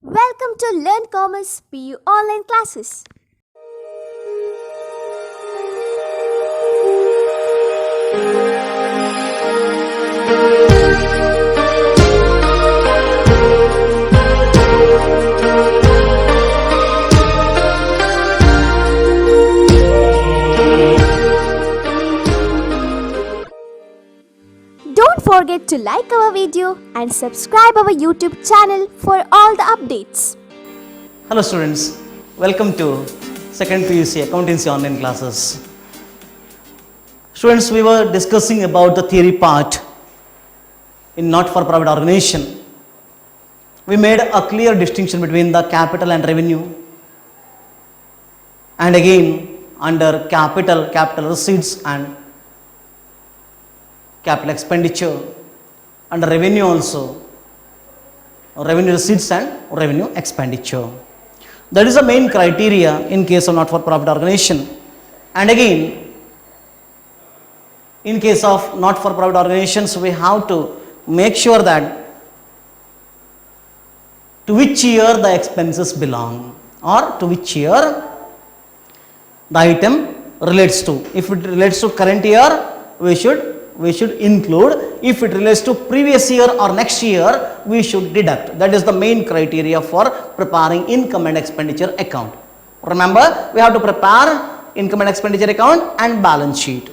Welcome to Learn Commerce PU online classes. Don't forget to like our video and subscribe our YouTube channel for all the updates. Hello students, welcome to second PUC accountancy online classes. Students, we were discussing about the theory part in not-for-profit organization. We made a clear distinction between the capital and revenue, and again under capital receipts and capital expenditure, under revenue also revenue receipts and revenue expenditure. That is the main criteria in case of not-for-profit organization. And again, in case of not-for-profit organizations, we have to make sure that to which year the expenses belong or to which year the item relates to. If it relates to current year, we should include. If it relates to previous year or next year, we should deduct. That is the main criteria for preparing income and expenditure account. Remember, we have to prepare income and expenditure account and balance sheet.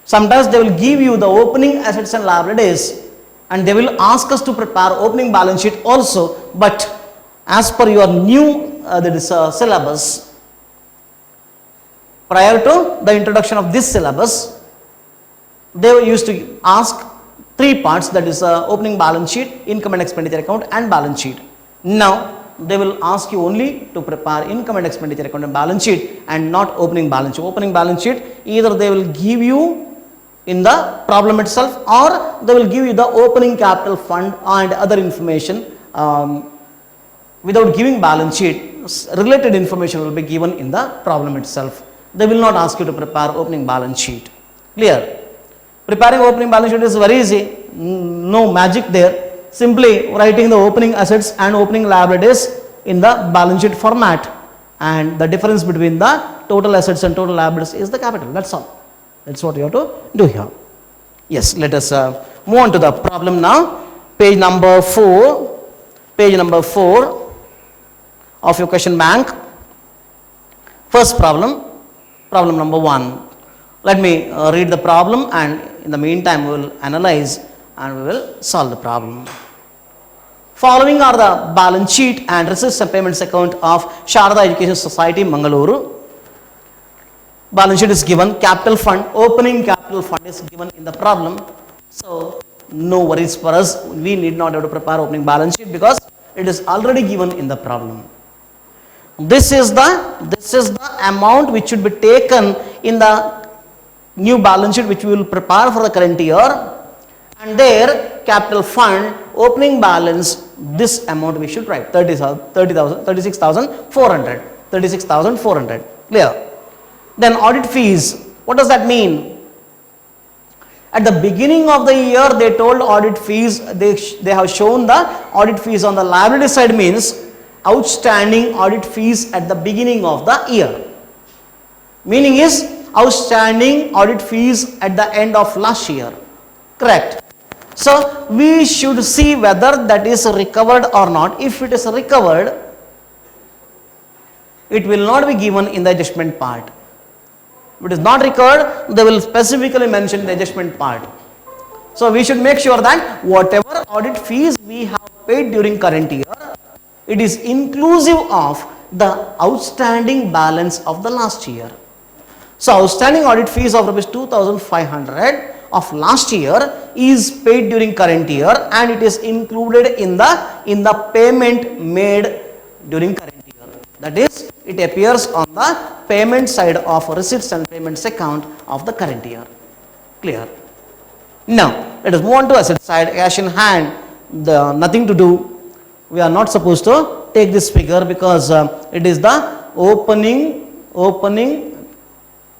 Sometimes they will give you the opening assets and liabilities and they will ask us to prepare opening balance sheet also, but as per your new syllabus, prior to the introduction of this syllabus, they used to ask three parts, that is opening balance sheet, income and expenditure account and balance sheet. Now they will ask you only to prepare income and expenditure account and balance sheet and not opening balance sheet. Opening balance sheet, either they will give you in the problem itself or they will give you the opening capital fund and other information. Without giving balance sheet, related information will be given in the problem itself. They will not ask you to prepare opening balance sheet. Clear? Preparing opening balance sheet is very easy, no magic there. Simply writing the opening assets and opening liabilities in the balance sheet format, and the difference between the total assets and total liabilities is the capital. That's all. That's what you have to do here. Yes, let us move on to the problem now. Page number 4 of your question bank. First problem number 1. Let me read the problem, and in the meantime we will analyze and we will solve the problem. Following are the balance sheet and receipts and payments account of Sharada Education Society, Mangaluru. Balance sheet is given, capital fund, opening capital fund is given in the problem. So no worries for us, we need not have to prepare opening balance sheet because it is already given in the problem. This is the amount which should be taken in the new balance sheet which we will prepare for the current year, and there capital fund, opening balance, this amount we should write 36,400. Clear? Then audit fees, what does that mean? At the beginning of the year they told audit fees, they have shown the audit fees on the liability side, means outstanding audit fees at the beginning of the year. Meaning is outstanding audit fees at the end of last year. Correct? So we should see whether that is recovered or not. If it is recovered, it will not be given in the adjustment part. If it is not recovered, they will specifically mention the adjustment part. So we should make sure that whatever audit fees we have paid during current year, it is inclusive of the outstanding balance of the last year. So outstanding audit fees of rupees 2,500 of last year is paid during current year, and it is included in the payment made during current year. That is, it appears on the payment side of receipts and payments account of the current year. Clear? Now let us move on to asset side. Cash in hand, nothing to do. We are not supposed to take this figure because it is the opening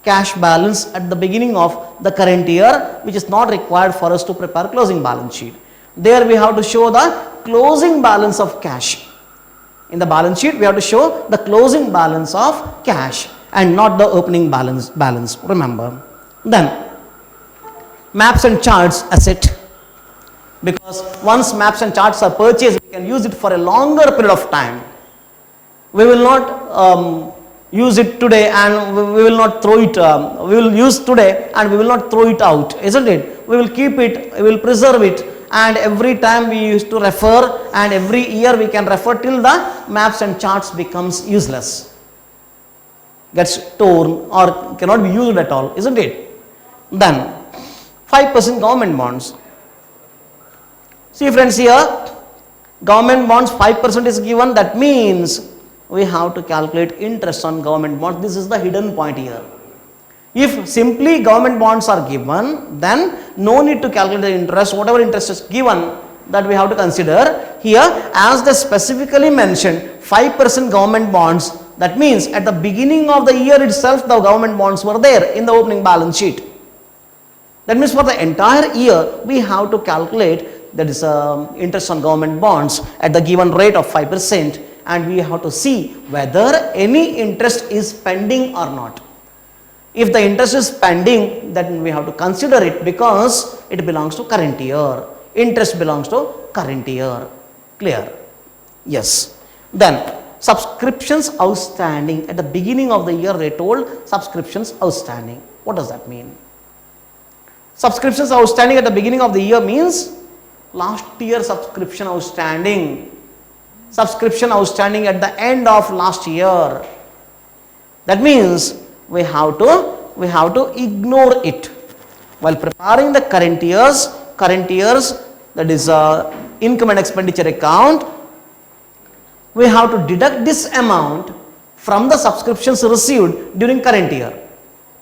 cash balance at the beginning of the current year, which is not required for us to prepare closing balance sheet. There we have to show the closing balance of cash. In the balance sheet, we have to show the closing balance of cash and not the opening balance. Remember. Then, maps and charts asset. Because once maps and charts are purchased, we can use it for a longer period of time. We will not use it today and we will not throw it, we will use today and we will not throw it out, isn't it? We will keep it, we will preserve it, and every time we used to refer, and every year we can refer till the maps and charts becomes useless, gets torn or cannot be used at all, isn't it? Then 5% government bonds. See friends, here government bonds 5% is given, that means we have to calculate interest on government bonds. This is the hidden point here. If simply government bonds are given, then no need to calculate the interest. Whatever interest is given, that we have to consider. Here, as they specifically mentioned, 5% government bonds, that means at the beginning of the year itself, the government bonds were there in the opening balance sheet. That means for the entire year, we have to calculate, that is interest on government bonds at the given rate of 5%, and we have to see whether any interest is pending or not. If the interest is pending, then we have to consider it because it belongs to current year. Interest belongs to current year. Clear? Yes. Then subscriptions outstanding. At the beginning of the year, they told subscriptions outstanding. What does that mean? Subscriptions outstanding at the beginning of the year means last year subscription outstanding. Subscription outstanding at the end of last year. That means we have to ignore it while preparing the current years, that is income and expenditure account. We have to deduct this amount from the subscriptions received during current year.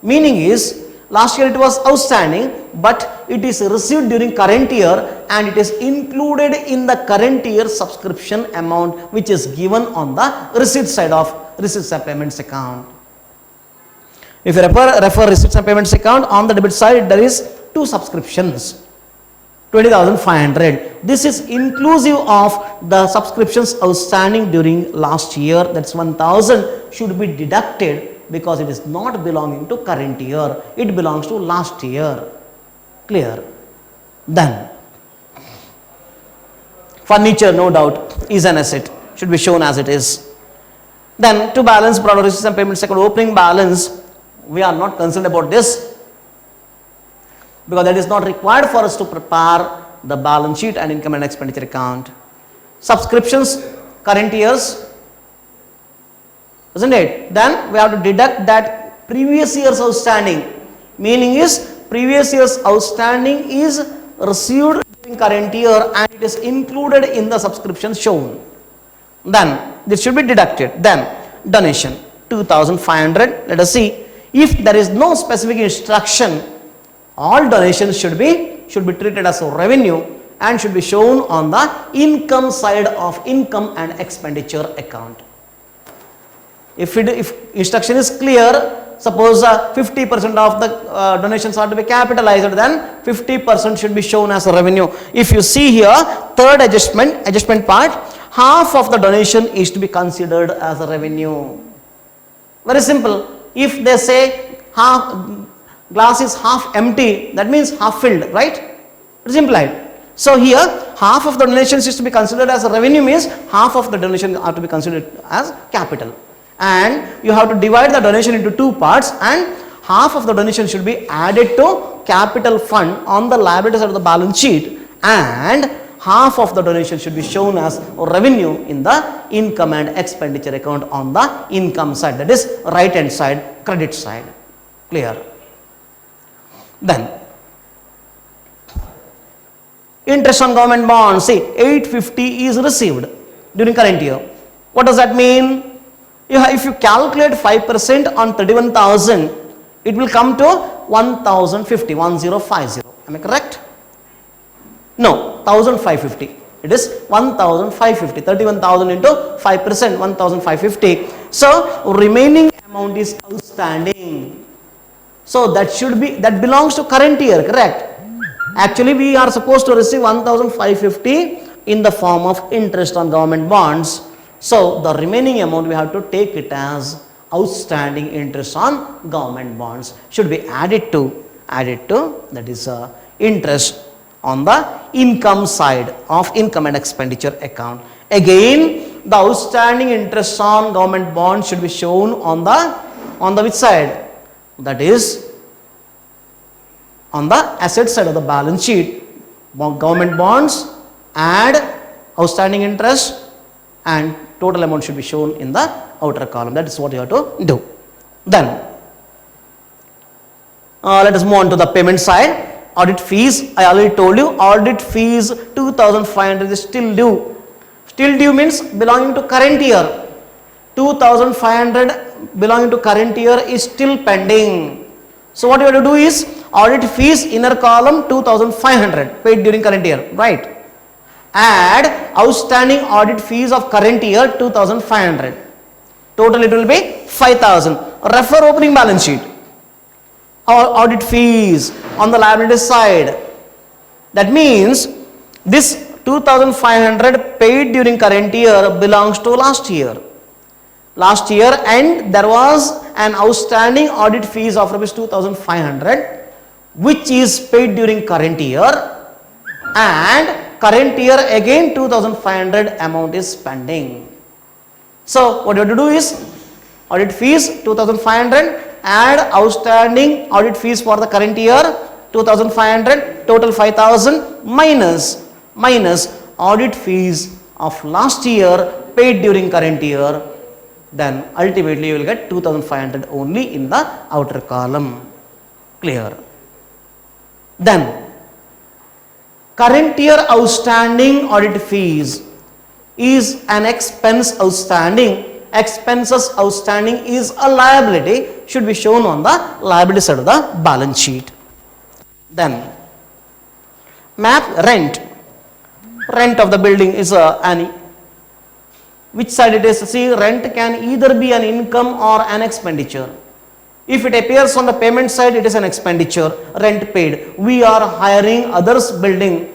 Meaning is, last year it was outstanding, but it is received during current year and it is included in the current year subscription amount, which is given on the receipt side of receipts and payments account. If you refer receipts and payments account, on the debit side there is two subscriptions, 20,500. This is inclusive of the subscriptions outstanding during last year, that's 1,000 should be deducted because it is not belonging to current year, it belongs to last year. Clear? Then furniture, no doubt, is an asset, should be shown as it is. Then to balance product receipts and payments account opening balance, we are not concerned about this because that is not required for us to prepare the balance sheet and income and expenditure account. Subscriptions, current years, isn't it? Then we have to deduct that previous year's outstanding. Meaning is, previous year's outstanding is received in current year and it is included in the subscription shown. Then this should be deducted. Then donation, 2,500. Let us see. If there is no specific instruction, all donations should be treated as a revenue and should be shown on the income side of income and expenditure account. If instruction is clear, suppose 50% of the donations are to be capitalized, then 50% should be shown as a revenue. If you see here, third adjustment part, half of the donation is to be considered as a revenue. Very simple. If they say glass is half empty, that means half filled, right? It is implied. So here, half of the donations is to be considered as a revenue means half of the donation are to be considered as capital. And you have to divide the donation into two parts, and half of the donation should be added to capital fund on the liability side of the balance sheet, and half of the donation should be shown as revenue in the income and expenditure account on the income side, that is right hand side, credit side. Clear? Then interest on government bonds, see 850 is received during current year. What does that mean? If you calculate 5% on 31,000, it will come to 1,050, 1050. Am I correct? No, 1,550. It is 1,550. 31,000 into 5%, 1,550. So remaining amount is outstanding. So that belongs to current year, correct? Actually, we are supposed to receive 1,550 in the form of interest on government bonds. So the remaining amount we have to take it as outstanding interest on government bonds should be added to that is interest on the income side of income and expenditure account. Again, the outstanding interest on government bonds should be shown on the which side? That is on the asset side of the balance sheet. Government bonds, add outstanding interest, and total amount should be shown in the outer column. That is what you have to do. Then let us move on to the payment side. Audit fees, I already told you, audit fees 2,500 is still due. Still due means belonging to current year. 2,500 belonging to current year is still pending. So what you have to do is audit fees inner column 2,500 paid during current year, right? Add outstanding audit fees of current year 2,500. Total it will be 5,000. Refer opening balance sheet. Audit fees on the liability side. That means this 2,500 paid during current year belongs to last year. Last year, and there was an outstanding audit fees of rupees 2,500 which is paid during current year, and current year again 2,500 amount is pending. So what you have to do is audit fees 2,500, add outstanding audit fees for the current year 2,500, total 5,000 minus audit fees of last year paid during current year, then ultimately you will get 2,500 only in the outer column. Clear? Then current year outstanding audit fees is an expense outstanding. Expenses outstanding is a liability, should be shown on the liability side of the balance sheet. Then map rent. Rent of the building is which side it is? See, rent can either be an income or an expenditure. If it appears on the payment side, it is an expenditure, rent paid. We are hiring others' building,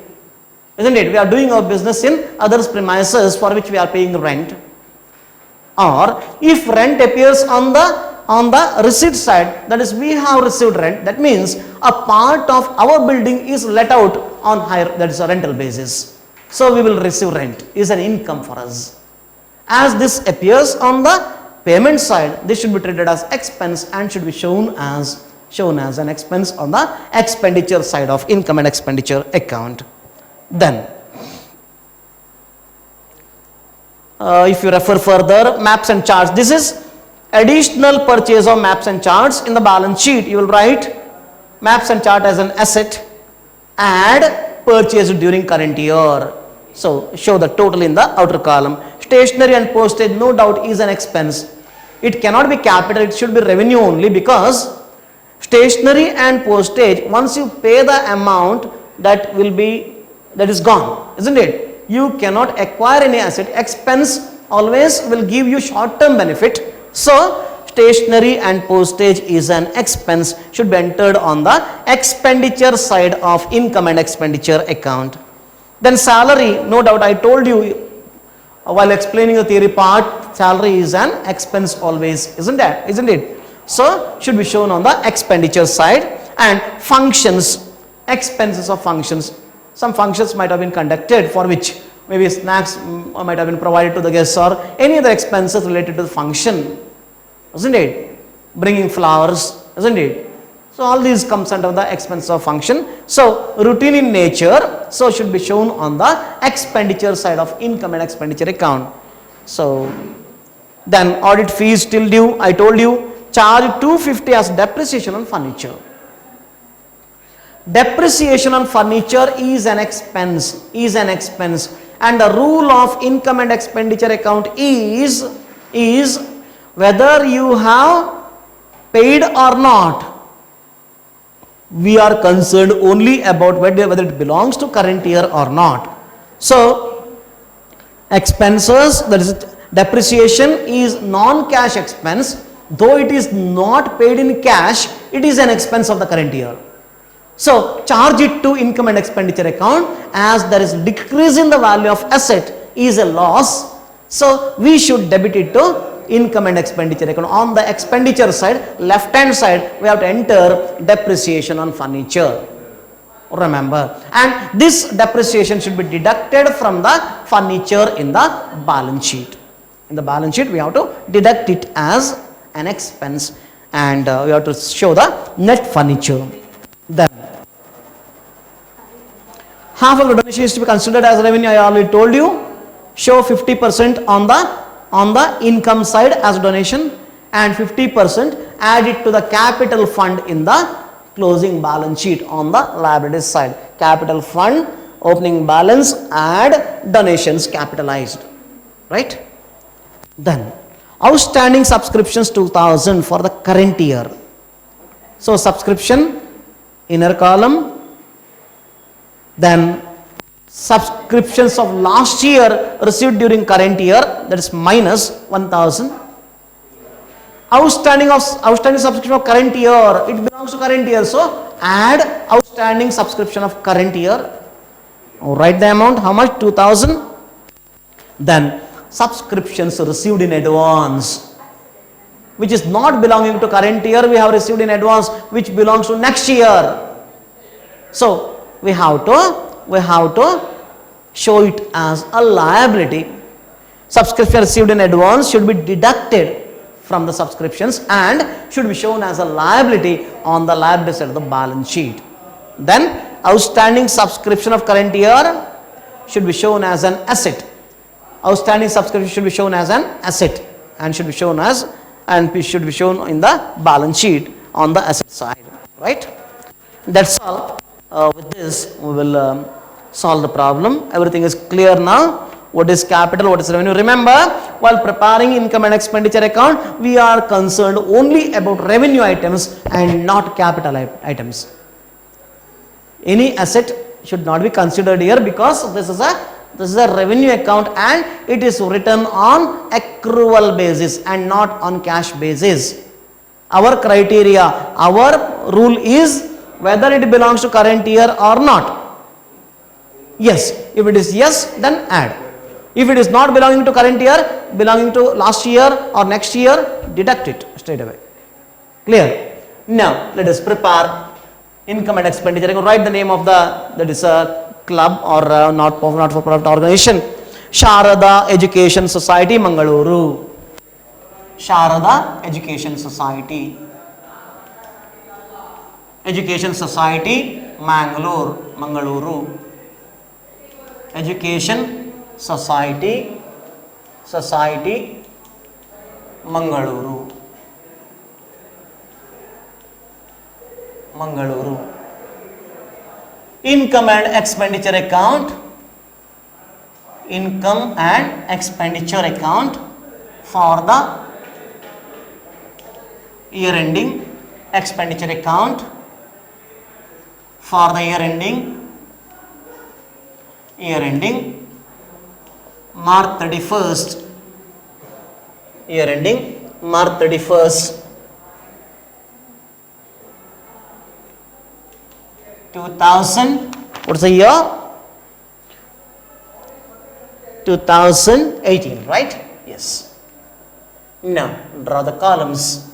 isn't it? We are doing our business in others' premises for which we are paying rent. Or if rent appears on the receipt side, that is we have received rent, that means a part of our building is let out on hire, that is a rental basis. So we will receive rent, is an income for us. As this appears on the payment side, this should be treated as expense and should be shown as an expense on the expenditure side of income and expenditure account. Then if you refer further, maps and charts, this is additional purchase of maps and charts in the balance sheet. You will write maps and chart as an asset, add purchase during current year. So show the total in the outer column. Stationery and postage no doubt is an expense. It cannot be capital, it should be revenue only, because stationery and postage, once you pay the amount, that is gone, isn't it? You cannot acquire any asset. Expense always will give you short-term benefit. So stationery and postage is an expense, should be entered on the expenditure side of income and expenditure account. Then salary, no doubt I told you while explaining the theory part, salary is an expense always, isn't it? So should be shown on the expenditure side. And functions, expenses of functions. Some functions might have been conducted for which maybe snacks might have been provided to the guests or any other expenses related to the function, isn't it? Bringing flowers, isn't it? So all these comes under the expense of function. So routine in nature, so should be shown on the expenditure side of income and expenditure account. So then audit fees still due, I told you, charge 250 as depreciation on furniture. Depreciation on furniture is an expense, and the rule of income and expenditure account is whether you have paid or not. We are concerned only about whether it belongs to current year or not. So expenses, that is depreciation, is non-cash expense. Though it is not paid in cash, it is an expense of the current year. So charge it to income and expenditure account, as there is decrease in the value of asset is a loss. So we should debit it to income and expenditure account. On the expenditure side, left hand side, we have to enter depreciation on furniture. Remember, and this depreciation should be deducted from the furniture in the balance sheet. In the balance sheet, we have to deduct it as an expense, and we have to show the net furniture. Then half of the donation is to be considered as revenue. I already told you. Show 50% on the income side as donation, and 50% add it to the capital fund in the closing balance sheet on the liabilities side. Capital fund, opening balance, add donations capitalized. Right? Then outstanding subscriptions 2000 for the current year. So subscription, inner column. Then subscriptions of last year received during current year, that is minus 1000. Outstanding subscription of current year, it belongs to current year, so add outstanding subscription of current year. Write the amount, how much? 2000. Then subscriptions received in advance, which is not belonging to current year, we have received in advance, which belongs to next year. So we have to show it as a liability. Subscription received in advance should be deducted from the subscriptions and should be shown as a liability on the liability side of the balance sheet. Then outstanding subscription of current year should be shown as an asset. Outstanding subscription should be shown as an asset and should be shown in the balance sheet on the asset side. Right? That's all. With this we will solve the problem. Everything is clear now. What is capital, what is revenue? Remember, while preparing income and expenditure account, we are concerned only about revenue items and not capital items. Any asset should not be considered here because this is a revenue account and it is written on accrual basis and not on cash basis. Our criteria, our rule is whether it belongs to current year or not. Yes, if it is yes, then add. If it is not belonging to current year, belonging to last year or next year, deduct it straight away. Clear? Now let us prepare income and expenditure. You can write the name of that is a club or not for profit organization. Sharada Education Society, Mangaluru. Sharada Education Society. Education Society, Mangaluru. Education Society, Mangaluru. Income and expenditure account. Income and expenditure account for the year ending. Expenditure account for the year ending March 31st, year ending March 31st, 2000. What's the year? 2018, right? Yes. Now draw the columns.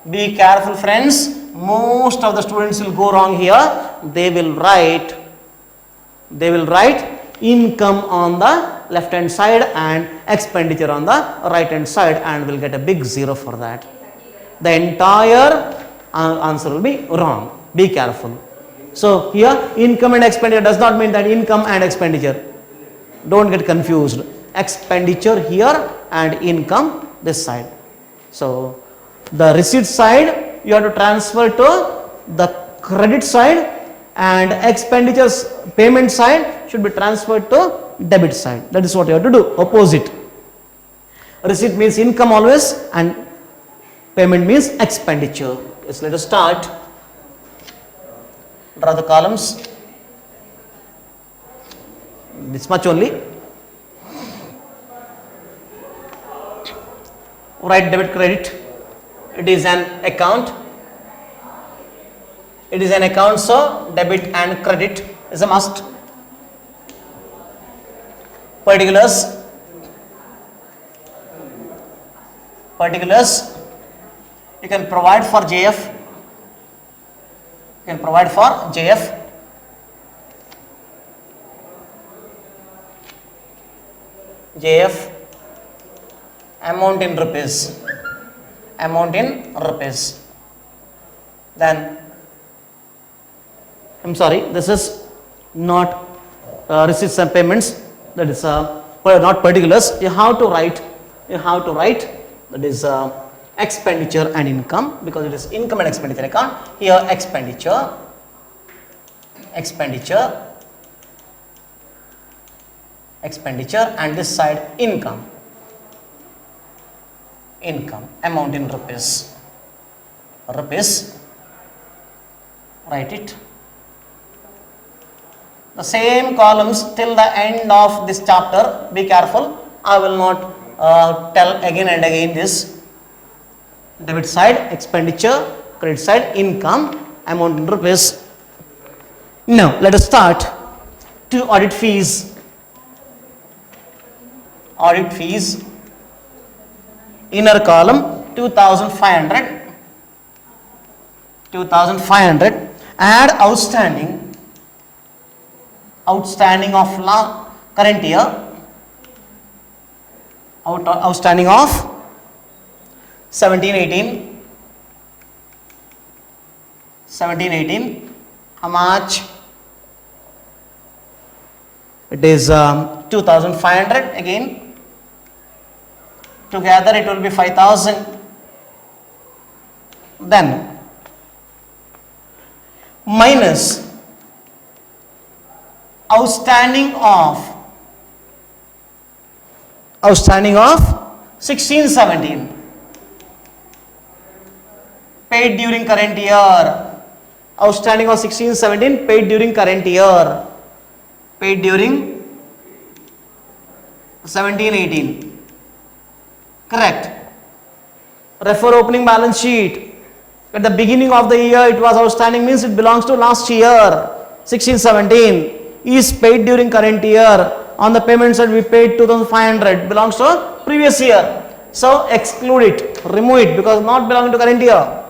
Be careful, friends. Most of the students will go wrong here. They will write income on the left hand side and expenditure on the right hand side and will get a big zero for that. The entire answer will be wrong. Be careful. So here income and expenditure does not mean that income and expenditure. Don't get confused. Expenditure here and income this side. So the receipt side you have to transfer to the credit side and expenditures payment side should be transferred to debit side. That is what you have to do. Opposite. Receipt means income always and payment means expenditure. Yes, let us start. Draw the columns. This much only. Write debit credit. It is an account. It is an account, so debit and credit is a must. Particulars. particulars. You can provide for JF. You can provide for JF. JF amount in rupees. Amount in rupees. Then I'm sorry, this is not receipts and payments. That is not particulars. You have to write. That is expenditure and income, because it is income and expenditure account. Here expenditure, and this side income, amount in rupees. Write it. The same columns till the end of this chapter. Be careful. I will not tell again and again this. Debit side expenditure, credit side income, amount in rupees. Now let us start to audit fees. Audit fees. Inner column 2,500. Add outstanding of current year. Outstanding of 17-18. How much? It is 2,500 again. Together it will be 5,000. Then minus outstanding of 16-17 paid during current year. Outstanding of 16-17 paid during current year. Paid during 17-18. Correct. Refer opening balance sheet. At the beginning of the year it was outstanding, means it belongs to last year. 16-17 is paid during current year. On the payment side we paid 2,500, belongs to previous year. So exclude it, remove it, because not belonging to current year.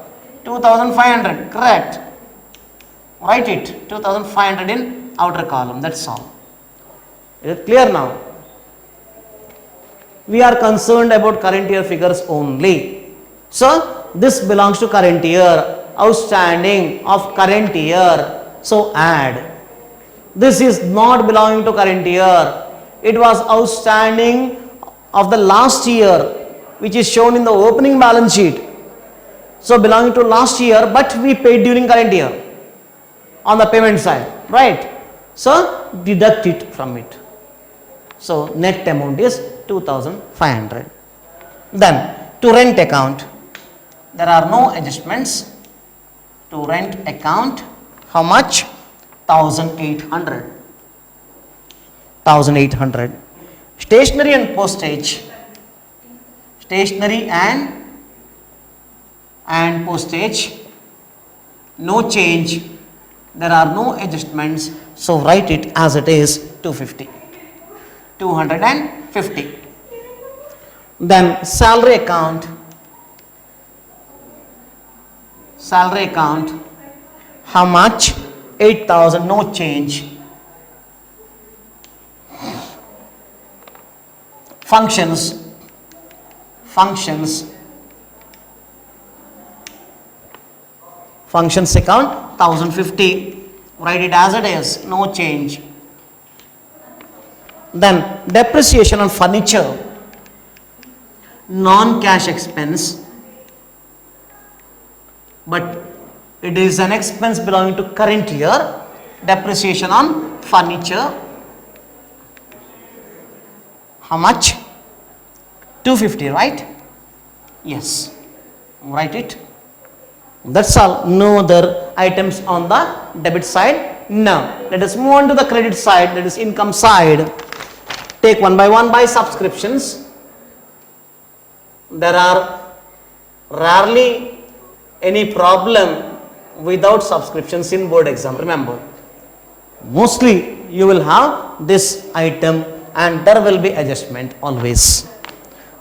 2,500, correct. Write it, 2,500 in outer column, that's all. Is it clear now? We are concerned about current year figures only. So this belongs to current year, outstanding of current year. So add. This is not belonging to current year. It was outstanding of the last year, which is shown in the opening balance sheet. So belonging to last year, but we paid during current year on the payment side, right? So deduct it from it. So net amount is 2,500. Then to rent account, there are no adjustments. To rent account, how much? 1,800. Stationery and postage. Stationery and postage, no change. There are no adjustments. So write it as it is, 250. Then salary account. How much? 8,000, no change. Functions account 1,050. Write it as it is, no change. Then depreciation on furniture, non-cash expense, but it is an expense belonging to current year. Depreciation on furniture, how much? 250, right? Yes, write it. That's all. No other items on the debit side. Now let us move on to the credit side, that is income side. Take one by subscriptions. There are rarely any problem without subscriptions in board exam. Remember, mostly you will have this item and there will be adjustment always.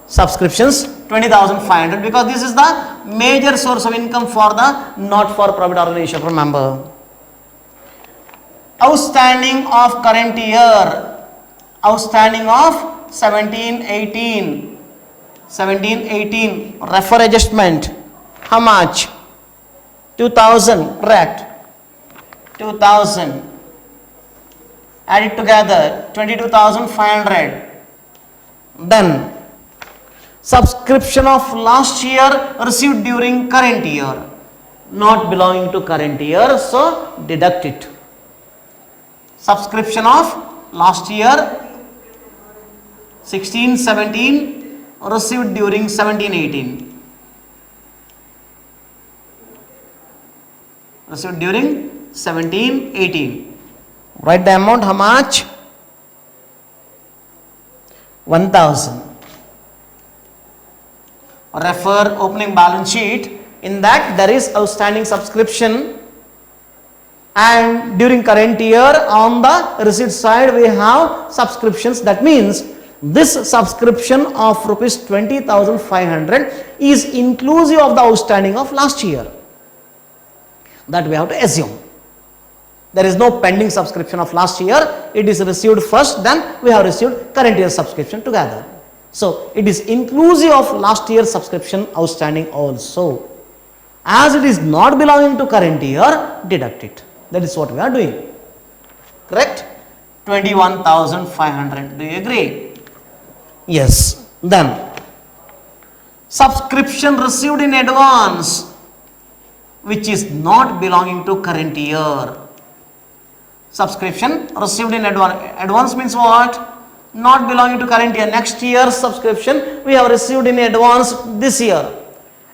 Subscriptions 20,500 because this is the major source of income for the not-for-profit organization. Remember, outstanding of current year, outstanding of 17-18, refer adjustment. How much? 2,000, correct? 2,000. Add it together, 22,500. Then subscription of last year received during current year, not belonging to current year, so deduct it. Subscription of last year 16-17 received during 17-18, received during 17-18. Write the amount. How much? 1,000. Refer opening balance sheet. In that there is outstanding subscription, and during current year on the receipt side we have subscriptions. That means this subscription of rupees 20,500 is inclusive of the outstanding of last year. That we have to assume. There is no pending subscription of last year. It is received first, then we have received current year subscription together. So it is inclusive of last year's subscription outstanding also. As it is not belonging to current year, deduct it. That is what we are doing. Correct? 21,500. Do you agree? Yes. Then subscription received in advance, which is not belonging to current year. Subscription received in advance. Advance means what? Not belonging to current year. Next year's subscription we have received in advance this year,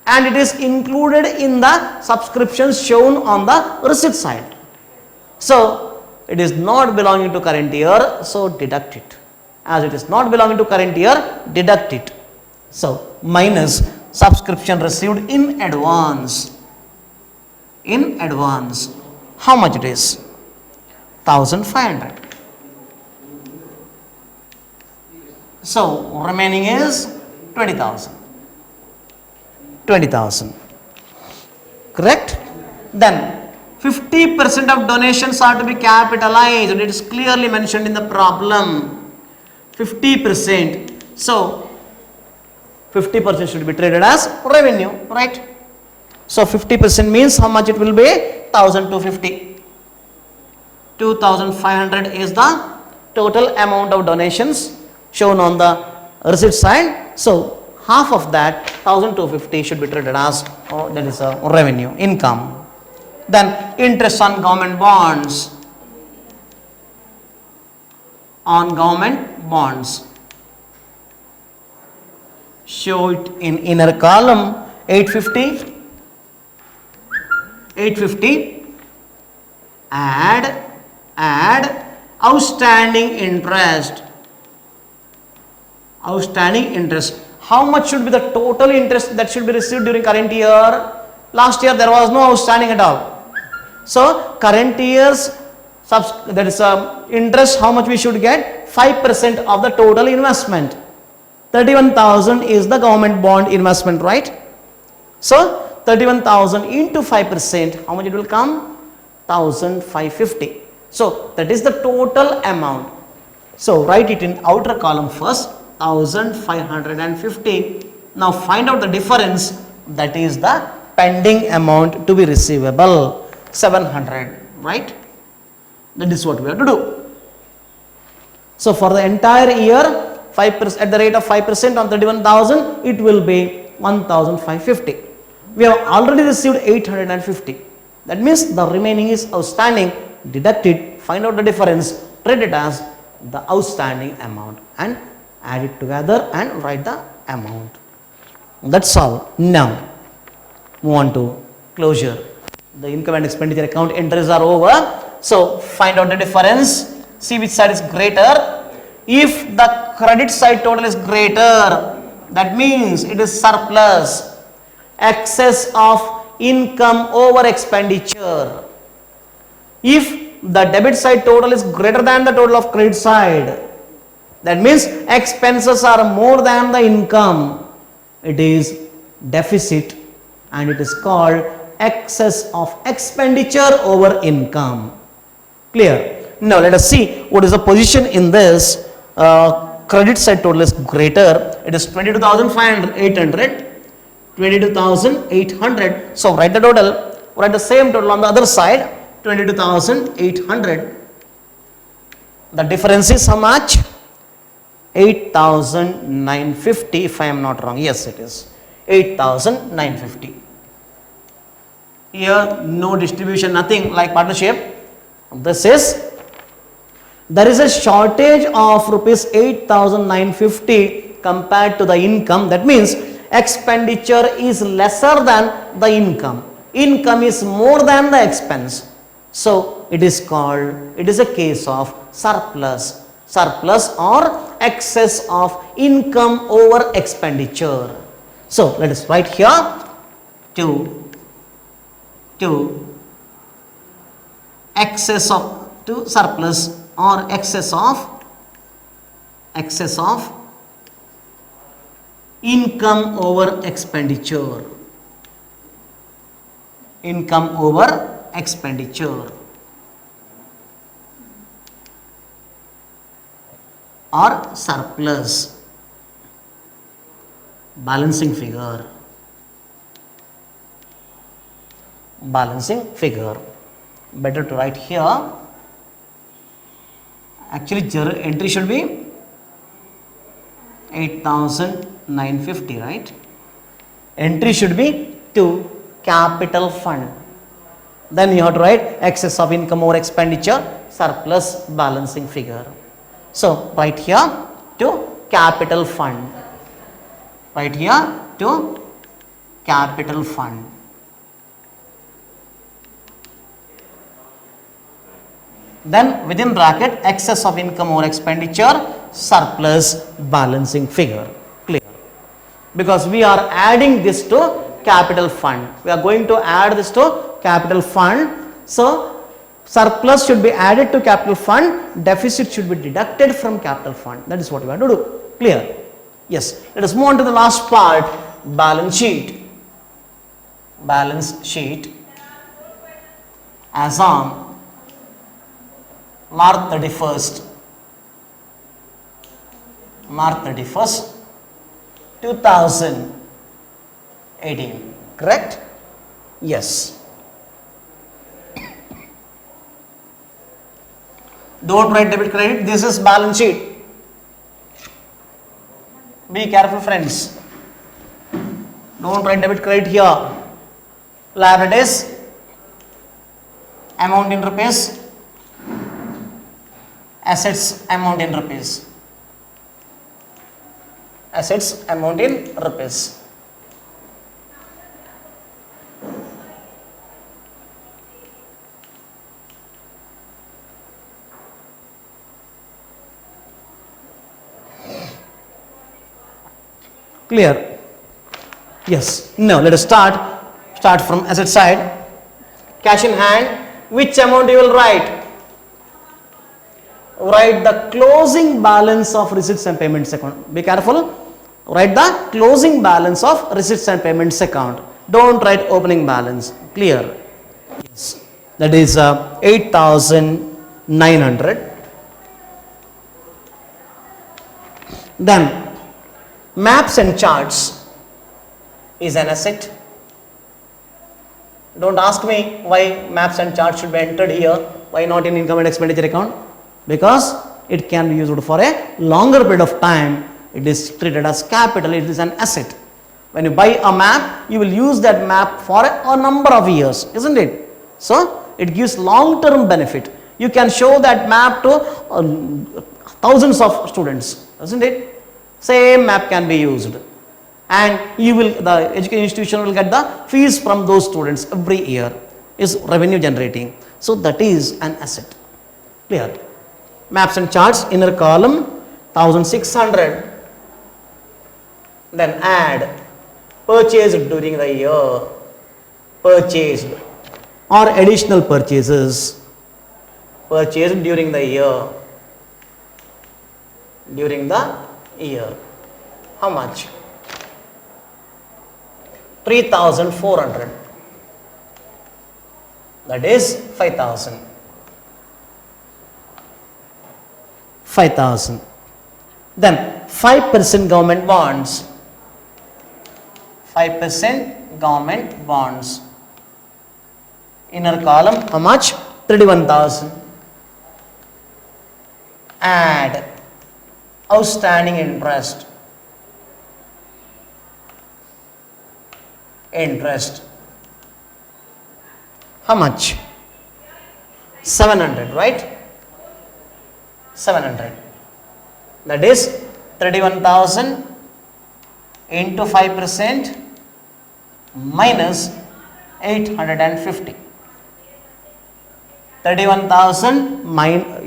and it is included in the subscriptions shown on the receipt side. So it is not belonging to current year, so deduct it. As it is not belonging to current year, deduct it. So minus subscription received in advance. In advance, how much it is? 1,500. So remaining is 20,000. 20,000. Correct? Then 50% of donations are to be capitalized. It is clearly mentioned in the problem. 50%. So 50% should be treated as revenue, right? So 50% means how much it will be? 1,250. 2,500 is the total amount of donations shown on the receipt side. So half of that, 1,250, should be treated as that is a revenue, income. Then interest on government bonds. On government bonds. Show it in inner column. 850. 850. Add outstanding interest. Outstanding interest. How much should be the total interest that should be received during current year? Last year there was no outstanding at all. So current year's that is interest, how much we should get? 5% of the total investment. 31,000 is the government bond investment, right? So 31,000 into 5%, how much it will come? 1,550. So that is the total amount. So write it in outer column first, 1,550. Now find out the difference, that is the pending amount to be receivable, 700, right? That is what we have to do. So for the entire year, 5% at the rate of 5% on 31,000, it will be 1,550. We have already received 850. That means the remaining is outstanding. Deduct it, find out the difference, treat it as the outstanding amount and add it together and write the amount. That's all. Now move on to closure. The income and expenditure account entries are over. So find out the difference. See which side is greater. If the credit side total is greater, that means it is surplus, excess of income over expenditure. If the debit side total is greater than the total of credit side, that means expenses are more than the income. it is deficit, and it is called excess of expenditure over income. Clear? Now let us see what is the position in this. Credit side total is greater. It is 22,800, 22,800. So write the total. Write the same total on the other side, 22,800. The difference is how much? 8,950, if I am not wrong. Yes, it is 8,950. Here no distribution, nothing like partnership. This is, there is a shortage of rupees 8,950 compared to the income. That means expenditure is lesser than the income. Income is more than the expense. So it is called, it is a case of surplus. Surplus or excess of income over expenditure. So let us write here to excess of, to surplus or excess of income over expenditure. Income over expenditure or surplus. Balancing figure. Balancing figure. Better to write here. Actually entry should be 8,950, right? Entry should be to capital fund. Then you have to write excess of income over expenditure, surplus, balancing figure. So write here to capital fund. Write here to capital fund. Then within bracket excess of income over expenditure, surplus, balancing figure. Clear? Because we are adding this to capital fund. We are going to add this to capital fund. So surplus should be added to capital fund, deficit should be deducted from capital fund. That is what we have to do. Clear? Yes. Let us move on to the last part, balance sheet. Balance sheet as on March 31st, 2018. Correct? Yes. Don't write debit credit. This is balance sheet. Be careful, friends. Don't write debit credit here. Liabilities, amount in rupees, assets, amount in rupees. Assets, amount in rupees. Clear? Yes. Now let us start from asset side. Cash in hand. Which amount you will write? Write the closing balance of receipts and payments account. Be careful. Write the closing balance of receipts and payments account. Don't write opening balance. Clear? Yes. That is 8,900. Then maps and charts is an asset. Don't ask me why maps and charts should be entered here. Why not in income and expenditure account? Because it can be used for a longer period of time. It is treated as capital. It is an asset. When you buy a map, you will use that map for a number of years, isn't it? So it gives long-term benefit. You can show that map to thousands of students, isn't it? Same map can be used, and the education institution will get the fees from those students every year. Is revenue generating. So that is an asset. Clear? Maps and charts, inner column 1,600. Then add purchased during the year, purchased or additional purchases, purchased during the year, How much? 3,400. That is 5,000. 5,000. Then 5% government bonds. 5% government bonds. Inner column, how much? 31,000. Add outstanding interest. Interest. How much? 700, right? 700. That is 31,000 into 5% minus 850. 31,000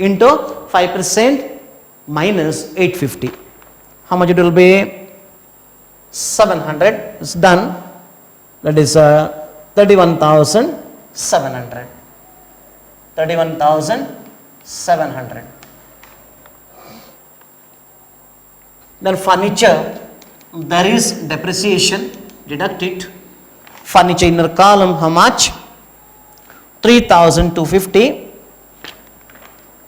into 5% minus 850. How much it will be? 700 is done. That is 31,700. 31,700. Then furniture, there is depreciation, deduct it. Furniture inner column, how much? 3,250.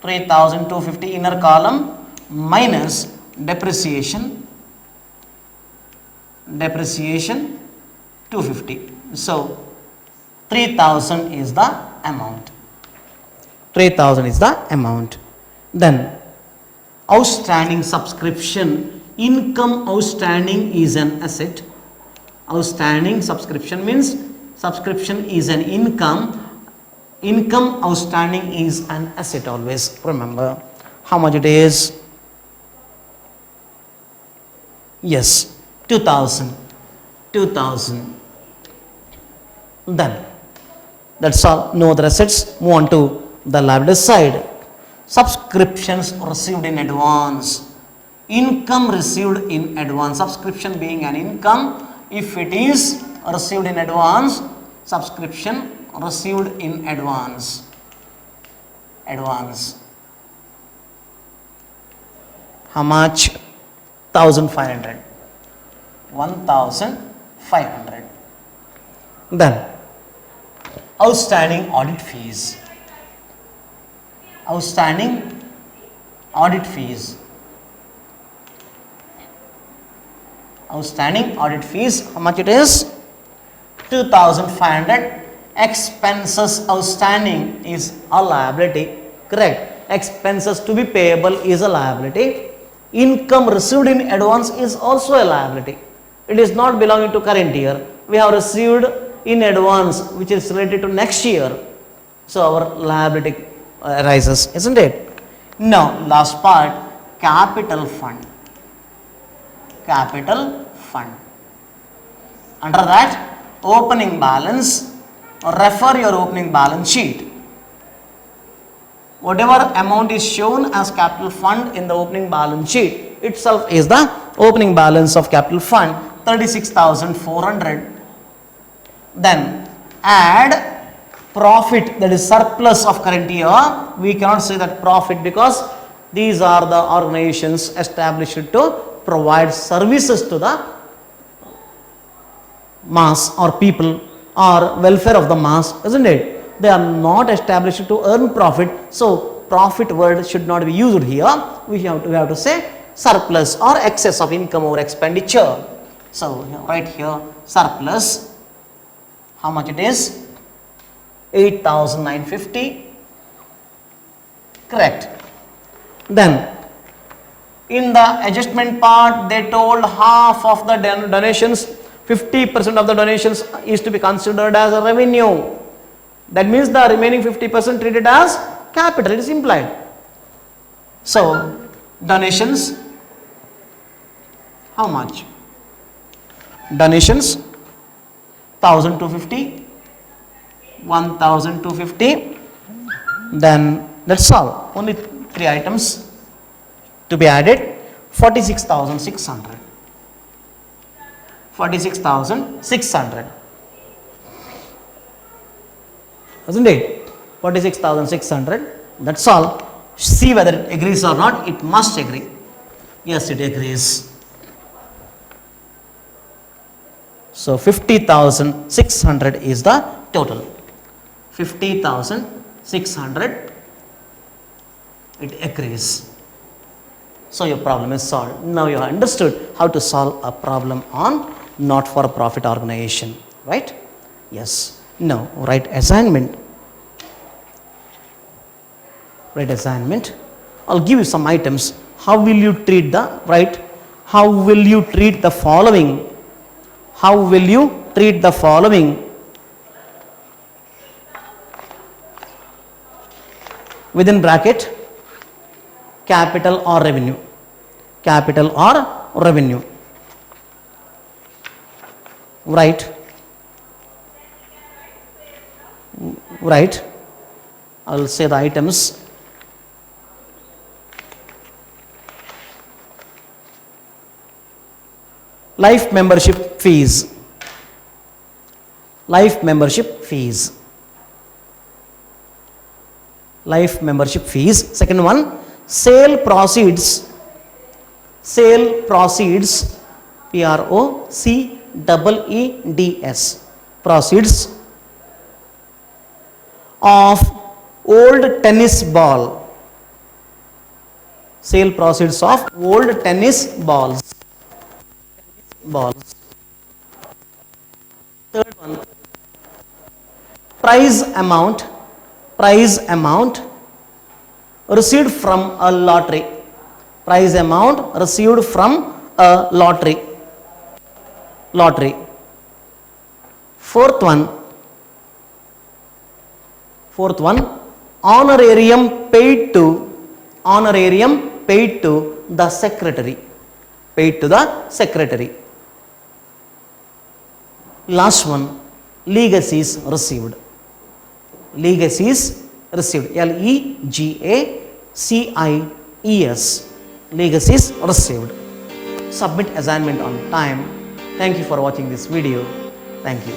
3,250 inner column minus depreciation. Depreciation 250. So 3,000 is the amount. 3,000 is the amount. Then outstanding subscription. Income outstanding is an asset. Outstanding subscription means subscription is an income. Income outstanding is an asset always. Remember how much it is? Yes, 2,000. 2,000. Then that's all. No other assets. Move on to the liability side. Subscriptions received in advance. Income received in advance. Subscription being an income, if it is received in advance, subscription received in advance. Advance. How much? 1,500. 1,500. Then outstanding audit fees. Outstanding audit fees. Outstanding audit fees, how much it is? 2,500. Expenses outstanding is a liability, correct? Expenses to be payable is a liability. Income received in advance is also a liability. It is not belonging to current year. We have received in advance, which is related to next year. So our liability arises, isn't it? Now, last part, capital fund. Capital fund. Under that, opening balance, refer your opening balance sheet. Whatever amount is shown as capital fund in the opening balance sheet itself is the opening balance of capital fund, 36,400. Then add profit, that is surplus of current year. We cannot say that profit because these are the organizations established to provide services to the mass or people or welfare of the mass, isn't it? They are not established to earn profit. So profit word should not be used here. We have to say surplus or excess of income or expenditure. So right here surplus, how much it is? 8,950. Correct. Then in the adjustment part, they told half of the donations, 50% of the donations is to be considered as a revenue. That means the remaining 50% treated as capital. It is implied. So donations, how much? Donations 1,250, 1,250. Then that's all. Only 3 items to be added. 46,600. 46,600. Isn't it? 46,600. That's all. See whether it agrees or not. It must agree. Yes, it agrees. So 50,600 is the total. 50,600 it accrues. So your problem is solved. Now you have understood how to solve a problem on not for profit organization, right? Yes. Now write assignment. Write assignment. I'll give you some items. How will you treat the right? How will you treat the following? How will you treat the following? Within bracket, capital or revenue. Capital or revenue. Right. Right. I will say the items. Life membership fees. Life membership fees. Life membership fees. Second one, sale proceeds. Sale proceeds. PROCEEDS. Proceeds of old tennis ball. Sale proceeds of old tennis balls. Third one, prize amount received from a lottery. Prize amount received from a lottery. Fourth one, honorarium paid to the secretary. Last one, legacies received. Legacies received. LEGACIES. Legacies received. Submit assignment on time. Thank you for watching this video. Thank you.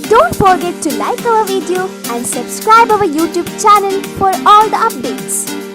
Don't forget to like our video and subscribe our YouTube channel for all the updates.